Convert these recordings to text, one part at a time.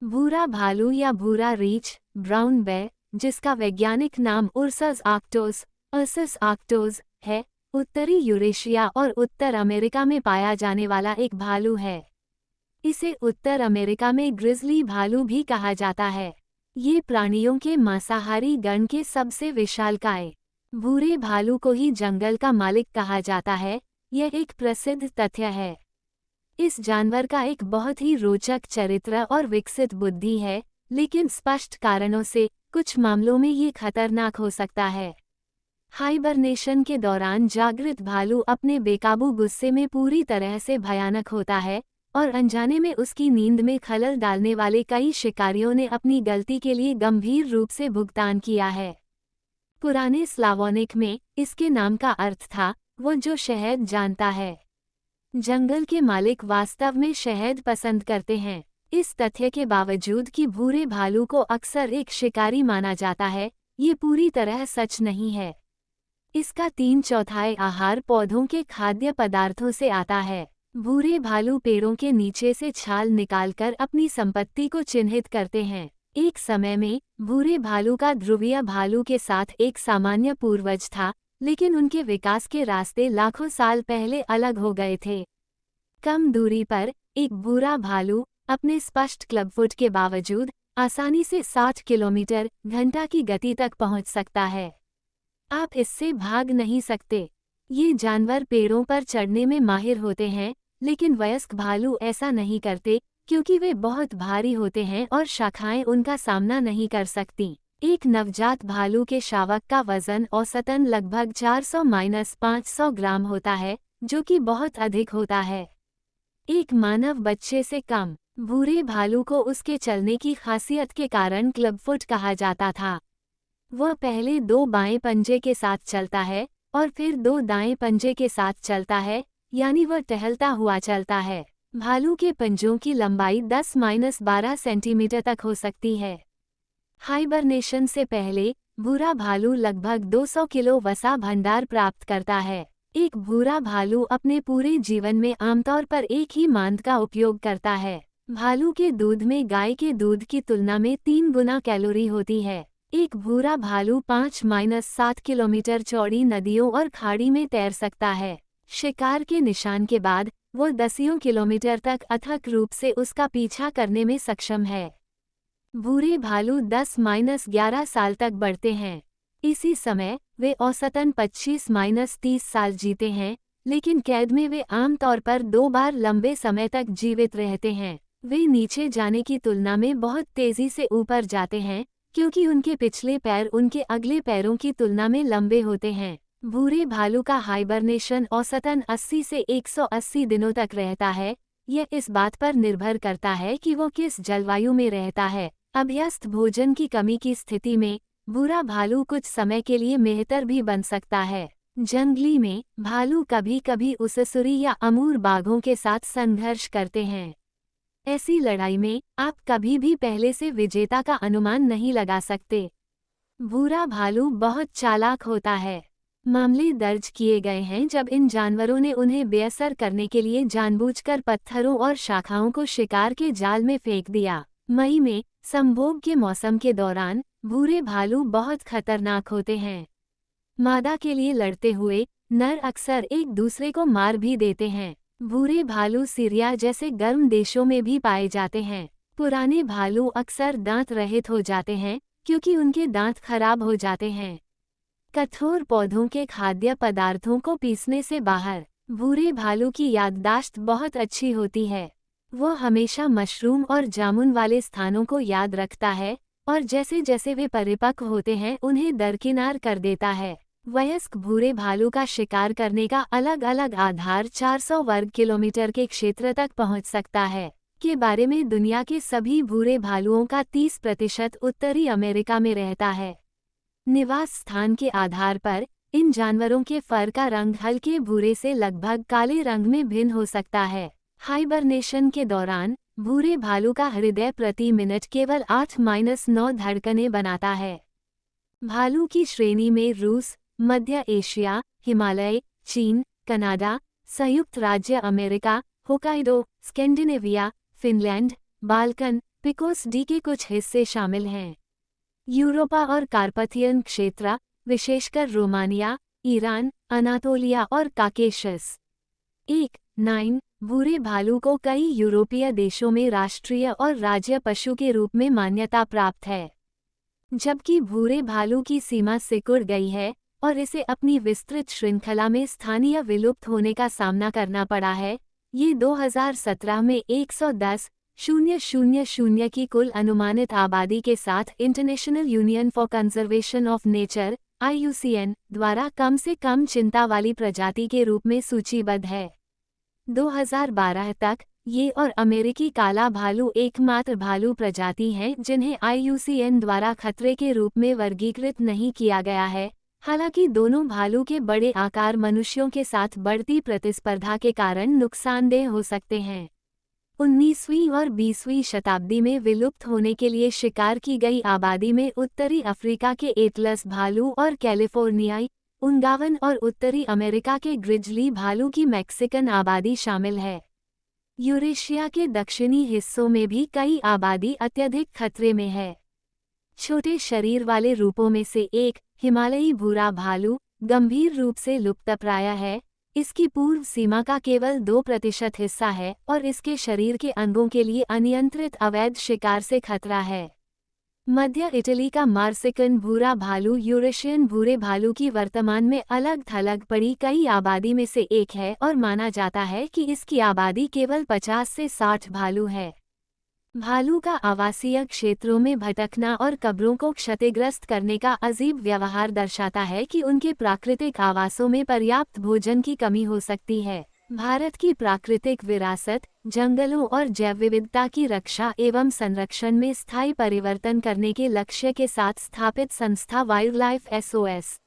भूरा भालू या भूरा रीछ, ब्राउन बेर, जिसका वैज्ञानिक नाम अर्सस आक्टोस है, उत्तरी यूरेशिया और उत्तर अमेरिका में पाया जाने वाला एक भालू है। इसे उत्तर अमेरिका में ग्रिजली भालू भी कहा जाता है। ये प्राणियों के मांसाहारी गण के सबसे विशालकाय भूरे भालू को ही जंगल का मालिक कहा जाता है। यह एक प्रसिद्ध तथ्य है। इस जानवर का एक बहुत ही रोचक चरित्र और विकसित बुद्धि है, लेकिन स्पष्ट कारणों से कुछ मामलों में ये खतरनाक हो सकता है। हाइबरनेशन के दौरान जागृत भालू अपने बेकाबू गुस्से में पूरी तरह से भयानक होता है और अनजाने में उसकी नींद में खलल डालने वाले कई शिकारियों ने अपनी गलती के लिए गंभीर रूप से भुगतान किया है। पुराने स्लावोनिक में इसके नाम का अर्थ था वो जो शहद जानता है। जंगल के मालिक वास्तव में शहद पसंद करते हैं। इस तथ्य के बावजूद कि भूरे भालू को अक्सर एक शिकारी माना जाता है, ये पूरी तरह सच नहीं है। इसका 3/4 आहार पौधों के खाद्य पदार्थों से आता है। भूरे भालू पेड़ों के नीचे से छाल निकालकर अपनी संपत्ति को चिन्हित करते हैं। एक समय में भूरे भालू का ध्रुवीय भालू के साथ एक सामान्य पूर्वज था, लेकिन उनके विकास के रास्ते लाखों साल पहले अलग हो गए थे। कम दूरी पर एक भूरा भालू अपने स्पष्ट क्लबफुट के बावजूद आसानी से 60 किलोमीटर घंटा की गति तक पहुंच सकता है। आप इससे भाग नहीं सकते। ये जानवर पेड़ों पर चढ़ने में माहिर होते हैं, लेकिन वयस्क भालू ऐसा नहीं करते क्योंकि वे बहुत भारी होते हैं और शाखाएं उनका सामना नहीं कर सकती। एक नवजात भालू के शावक का वजन औसतन लगभग 400-500 ग्राम होता है, जो कि बहुत अधिक होता है। एक मानव बच्चे से कम। भूरे भालू को उसके चलने की खासियत के कारण क्लबफुट कहा जाता था। वह पहले 2 बाएं पंजे के साथ चलता है और फिर 2 दाएं पंजे के साथ चलता है, यानी वह टहलता हुआ चलता है। भालू के पंजों की लंबाई 10-12 सेंटीमीटर तक हो सकती है। हाइबरनेशन से पहले भूरा भालू लगभग 200 किलो वसा भंडार प्राप्त करता है। एक भूरा भालू अपने पूरे जीवन में आमतौर पर एक ही मांद का उपयोग करता है। भालू के दूध में गाय के दूध की तुलना में 3 गुना कैलोरी होती है। एक भूरा भालू 5-7 किलोमीटर चौड़ी नदियों और खाड़ी में तैर सकता है। शिकार के निशान के बाद वो दसियों किलोमीटर तक अथक रूप से उसका पीछा करने में सक्षम है। भूरे भालू 10-11 साल तक बढ़ते हैं। इसी समय वे औसतन 25-30 साल जीते हैं, लेकिन कैद में वे आमतौर पर 2 बार लंबे समय तक जीवित रहते हैं। वे नीचे जाने की तुलना में बहुत तेजी से ऊपर जाते हैं, क्योंकि उनके पिछले पैर उनके अगले पैरों की तुलना में लंबे होते हैं। भूरे भालू का हाइबरनेशन औसतन 80 से 180 दिनों तक रहता है। यह इस बात पर निर्भर करता है कि वो किस जलवायु में रहता है। अभ्यस्त भोजन की कमी की स्थिति में भूरा भालू कुछ समय के लिए मेहतर भी बन सकता है। जंगली में भालू कभी कभी उसुरी या अमूर बाघों के साथ संघर्ष करते हैं। ऐसी लड़ाई में आप कभी भी पहले से विजेता का अनुमान नहीं लगा सकते। भूरा भालू बहुत चालाक होता है। मामले दर्ज किए गए हैं जब इन जानवरों ने उन्हें बेअसर करने के लिए जानबूझकर पत्थरों और शाखाओं को शिकार के जाल में फेंक दिया। मई में संभोग के मौसम के दौरान भूरे भालू बहुत खतरनाक होते हैं। मादा के लिए लड़ते हुए नर अक्सर एक दूसरे को मार भी देते हैं। भूरे भालू सीरिया जैसे गर्म देशों में भी पाए जाते हैं। पुराने भालू अक्सर दांत रहित हो जाते हैं क्योंकि उनके दांत खराब हो जाते हैं। कठोर पौधों के खाद्य पदार्थों को पीसने से बाहर भूरे भालू की याददाश्त बहुत अच्छी होती है। वह हमेशा मशरूम और जामुन वाले स्थानों को याद रखता है और जैसे जैसे वे परिपक्व होते हैं उन्हें दरकिनार कर देता है। वयस्क भूरे भालू का शिकार करने का अलग अलग आधार 400 वर्ग किलोमीटर के क्षेत्र तक पहुंच सकता है। के बारे में दुनिया के सभी भूरे भालुओं का 30% उत्तरी अमेरिका में रहता है। निवास स्थान के आधार पर इन जानवरों के फर का रंग हल्के भूरे से लगभग काले रंग में भिन्न हो सकता है। हाइबरनेशन के दौरान भूरे भालू का हृदय प्रति मिनट केवल 8-9 धड़कनें बनाता है। भालू की श्रेणी में रूस, मध्य एशिया, हिमालय, चीन, कनाडा, संयुक्त राज्य America, Hokkaido, Scandinavia, Finland, Balkan, Picos de के कुछ हिस्से शामिल हैं। यूरोपा और कार्पथियन क्षेत्र, विशेषकर रोमानिया, ईरान, अनातोलिया और काकेशस। 9 भूरे भालू को कई यूरोपीय देशों में राष्ट्रीय और राज्य पशु के रूप में मान्यता प्राप्त है। जबकि भूरे भालू की सीमा सिकुड़ गई है और इसे अपनी विस्तृत श्रृंखला में स्थानीय विलुप्त होने का सामना करना पड़ा है, ये 2017 में 110,000 की कुल अनुमानित आबादी के साथ international union for conservation of nature (IUCN) द्वारा कम से कम चिंता वाली प्रजाति के रूप में सूचीबद्ध है। 2012 तक ये और अमेरिकी काला भालू एकमात्र भालू प्रजाति हैं जिन्हें IUCN द्वारा खतरे के रूप में वर्गीकृत नहीं किया गया है। हालांकि दोनों भालू के बड़े आकार मनुष्यों के साथ बढ़ती प्रतिस्पर्धा के कारण नुकसानदेह हो सकते हैं। 19वीं और 20वीं शताब्दी में विलुप्त होने के लिए शिकार की गई आबादी में उत्तरी अफ्रीका के एटलस भालू और कैलिफोर्नियाई, उंगावन और उत्तरी अमेरिका के ग्रिजली भालू की मैक्सिकन आबादी शामिल है। यूरेशिया के दक्षिणी हिस्सों में भी कई आबादी अत्यधिक खतरे में है। छोटे शरीर वाले रूपों में से एक, हिमालयी भूरा भालू, गंभीर रूप से लुप्तप्राय है। इसकी पूर्व सीमा का केवल 2% हिस्सा है और इसके शरीर के अंगों के लिए अनियंत्रित अवैध शिकार से खतरा है। मध्य इटली का मार्सिकन भूरा भालू यूरेशियन भूरे भालू की वर्तमान में अलग थलग पड़ी कई आबादी में से एक है और माना जाता है कि इसकी आबादी केवल 50 से 60 भालू है। भालू का आवासीय क्षेत्रों में भटकना और कब्रों को क्षतिग्रस्त करने का अजीब व्यवहार दर्शाता है कि उनके प्राकृतिक आवासों में पर्याप्त भोजन की कमी हो सकती है। भारत की प्राकृतिक विरासत, जंगलों और जैव विविधता की रक्षा एवं संरक्षण में स्थायी परिवर्तन करने के लक्ष्य के साथ स्थापित संस्था वाइल्डलाइफ SOS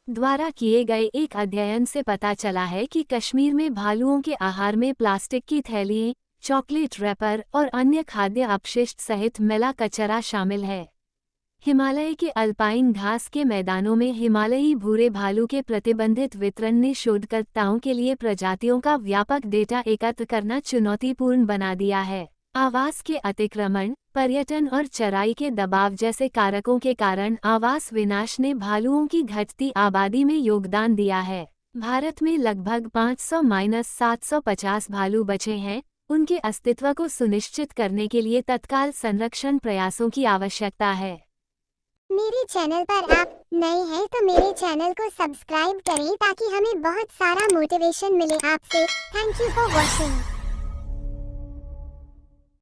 द्वारा किए गए एक अध्ययन से पता चला है कि कश्मीर में भालुओं के आहार में प्लास्टिक की थैलियाँ, चॉकलेट रैपर और अन्य खाद्य अपशिष्ट सहित मैला कचरा शामिल है। हिमालय के अल्पाइन घास के मैदानों में हिमालयी भूरे भालू के प्रतिबंधित वितरण ने शोधकर्ताओं के लिए प्रजातियों का व्यापक डेटा एकत्र करना चुनौतीपूर्ण बना दिया है। आवास के अतिक्रमण, पर्यटन और चराई के दबाव जैसे कारकों के कारण आवास विनाश ने भालुओं की घटती आबादी में योगदान दिया है। भारत में लगभग 500-750 भालू बचे हैं। उनके अस्तित्व को सुनिश्चित करने के लिए तत्काल संरक्षण प्रयासों की आवश्यकता है। मेरे चैनल पर आप नए हैं तो मेरे चैनल को सब्सक्राइब करें ताकि हमें बहुत सारा मोटिवेशन मिले आपसे। Thank you for watching.